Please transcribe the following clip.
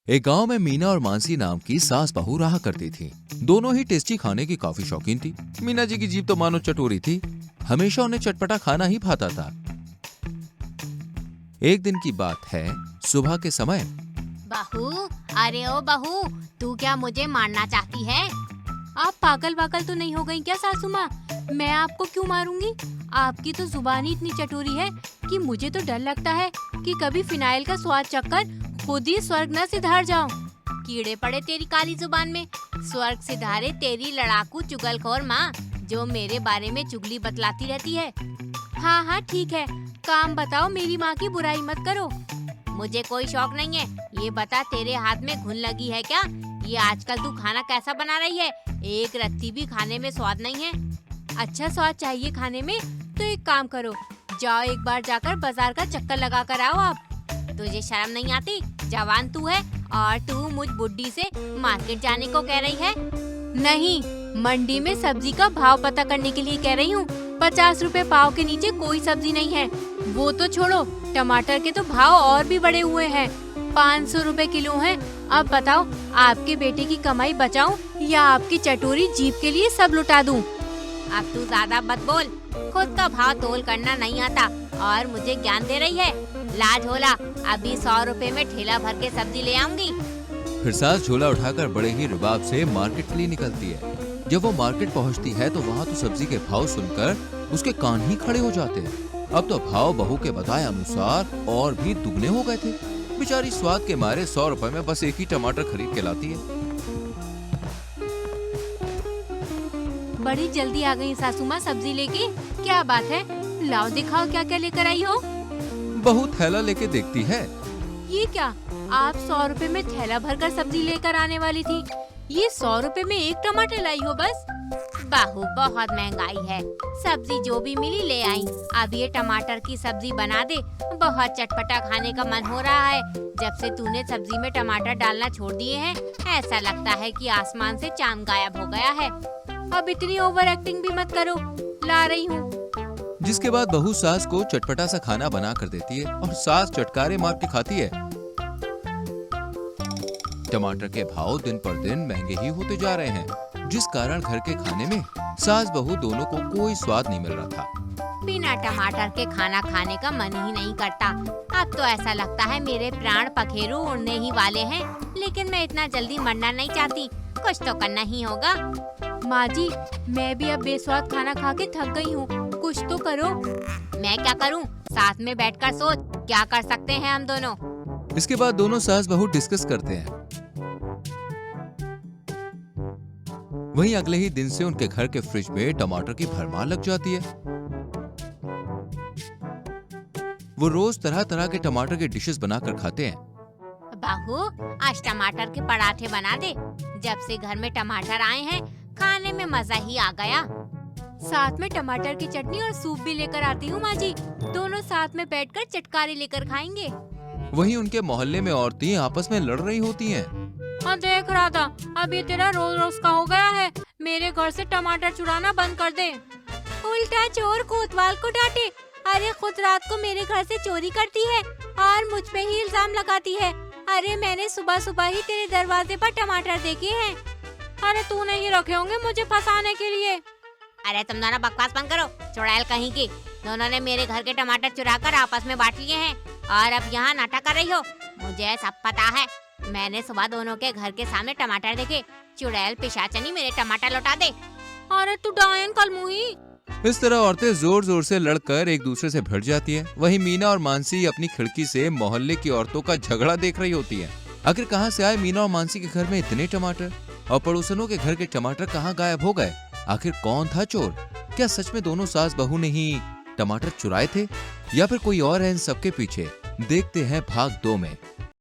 एक गांव में मीना और मानसी नाम की सास बहू रहा करती थी। दोनों ही टेस्टी खाने की काफी शौकीन थी। मीना जी की जीभ तो मानो चटोरी थी, हमेशा उन्हें चटपटा खाना ही भाता था। एक दिन की बात है, सुबह के समय। बहू, अरे ओ बहू, तू क्या मुझे मारना चाहती है? आप पागल वागल तो नहीं हो गई क्या सासू माँ? मैं आपको क्यों मारूंगी? आपकी तो जुबान ही इतनी चटोरी है कि मुझे तो डर लगता है कि कभी फिनाइल का स्वाद चखकर खुद ही स्वर्ग न सिधार जाऊं। कीड़े पड़े तेरी काली जुबान में। स्वर्ग सिधारे तेरी लड़ाकू चुगलखोर माँ, जो मेरे बारे में चुगली बतलाती रहती है। हाँ हाँ ठीक है, काम बताओ, मेरी माँ की बुराई मत करो। मुझे कोई शौक नहीं है। ये बता, तेरे हाथ में घुन लगी है क्या? ये आजकल तू खाना कैसा बना रही है? एक रत्ती भी खाने में स्वाद नहीं है। अच्छा स्वाद चाहिए खाने में तो एक काम करो, जाओ एक बार जाकर बाजार का चक्कर लगा कर आओ। आप तुझे शर्म नहीं आती? जवान तू है और तू मुझ बुड्ढी से मार्केट जाने को कह रही है? नहीं, मंडी में सब्जी का भाव पता करने के लिए कह रही हूँ। 50 रुपए पाव के नीचे कोई सब्जी नहीं है। वो तो छोड़ो, टमाटर के तो भाव और भी बढ़े हुए हैं। 500 रुपए किलो हैं। अब बताओ, आपके बेटे की कमाई बचाऊं या आपकी चटोरी जीभ के लिए सब लुटा दूं? अब तू ज्यादा मत बोल। खुद का भाव तोल करना नहीं आता और मुझे ज्ञान दे रही है। लाज होला, अभी 100 रुपए में ठेला भर के सब्जी ले आऊंगी। फिर सास झोला उठाकर बड़े ही रुबाब से मार्केट के लिए निकलती है। जब वो मार्केट पहुंचती है तो वहाँ तो सब्जी के भाव सुनकर उसके कान ही खड़े हो जाते हैं। अब तो भाव बहू के बताए अनुसार और भी दुगने हो गए थे। बेचारी स्वाद के मारे 100 रुपए में बस एक ही टमाटर खरीद के लाती है। बड़ी जल्दी आ गई सासू माँ सब्जी लेके। क्या बात है, लाओ दिखाओ क्या क्या लेकर आई हो। बहू थैला लेके देखती है। ये क्या, आप 100 रुपए में थैला भरकर सब्जी लेकर आने वाली थी, ये 100 रुपए में एक टमाटर लाई हो बस। बहू, बहुत महंगाई है, सब्जी जो भी मिली ले आई। अब ये टमाटर की सब्जी बना दे, बहुत चटपटा खाने का मन हो रहा है। जब से तूने सब्जी में टमाटर डालना छोड़ दिए हैं, ऐसा लगता है कि आसमान से चांद गायब हो गया है। अब इतनी ओवर एक्टिंग भी मत करो, ला रही हूँ। जिसके बाद बहू सास को चटपटा सा खाना बना कर देती है और सास चटकारे मार के खाती है। टमाटर के भाव दिन पर दिन महंगे ही होते जा रहे हैं, जिस कारण घर के खाने में सास बहू दोनों को कोई स्वाद नहीं मिल रहा था। बिना टमाटर के खाना खाने का मन ही नहीं करता। अब तो ऐसा लगता है मेरे प्राण पखेरु उड़ने ही वाले हैं, लेकिन मैं इतना जल्दी मरना नहीं चाहती। कुछ तो करना ही होगा। माँ जी, मैं भी अब बेस्वाद खाना खा के थक गई हूँ, कुछ तो करो। मैं क्या करूँ? साथ में बैठकर सोच, क्या कर सकते हैं हम दोनों। इसके बाद दोनों सास बहू डिस्कस करते हैं। वहीं अगले ही दिन से उनके घर के फ्रिज में टमाटर की भरमार लग जाती है। वो रोज तरह तरह के टमाटर के डिशेस बनाकर खाते हैं। बहू, आज टमाटर के पराठे बना दे। जब से घर में टमाटर आए हैं, खाने में मजा ही आ गया। साथ में टमाटर की चटनी और सूप भी लेकर आती हूँ माँ जी, दोनों साथ में बैठकर चटकारे लेकर खाएंगे। वहीं उनके मोहल्ले में औरतें आपस में लड़ रही होती हैं। हाँ, देख रहा था, अब ये तेरा रोज रोज का हो गया है। मेरे घर से टमाटर चुराना बंद कर दे। उल्टा चोर कोतवाल को डांटे। अरे खुद रात को मेरे घर से चोरी करती है और मुझ पे ही इल्जाम लगाती है। अरे मैंने सुबह सुबह ही तेरे दरवाजे पर टमाटर देखे हैं। अरे तूने ही रखे होंगे मुझे फंसाने के लिए। अरे तुम दोनों बकवास बंद करो, चुड़ैल कहीं की। दोनों ने मेरे घर के टमाटर चुराकर आपस में बांट लिए हैं और अब यहाँ नाटक कर रही हो। मुझे सब पता है, मैंने सुबह दोनों के घर के सामने टमाटर देखे। चुड़ैल पिशाचनी, मेरे टमाटर लौटा दे। अरे तू डायन कलमुही। इस तरह औरतें जोर जोर से लड़कर एक दूसरे से भिड़ जाती हैं। वहीं मीना और मानसी अपनी खिड़की से मोहल्ले की औरतों का झगड़ा देख रही होती हैं। आखिर कहां से आए मीना और मानसी के घर में इतने टमाटर, और पड़ोसनों के घर के टमाटर कहां गायब हो गए? आखिर कौन था चोर? क्या सच में दोनों सास बहू ने ही टमाटर चुराए थे या फिर कोई और है इन सबके पीछे? देखते हैं भाग 2 में।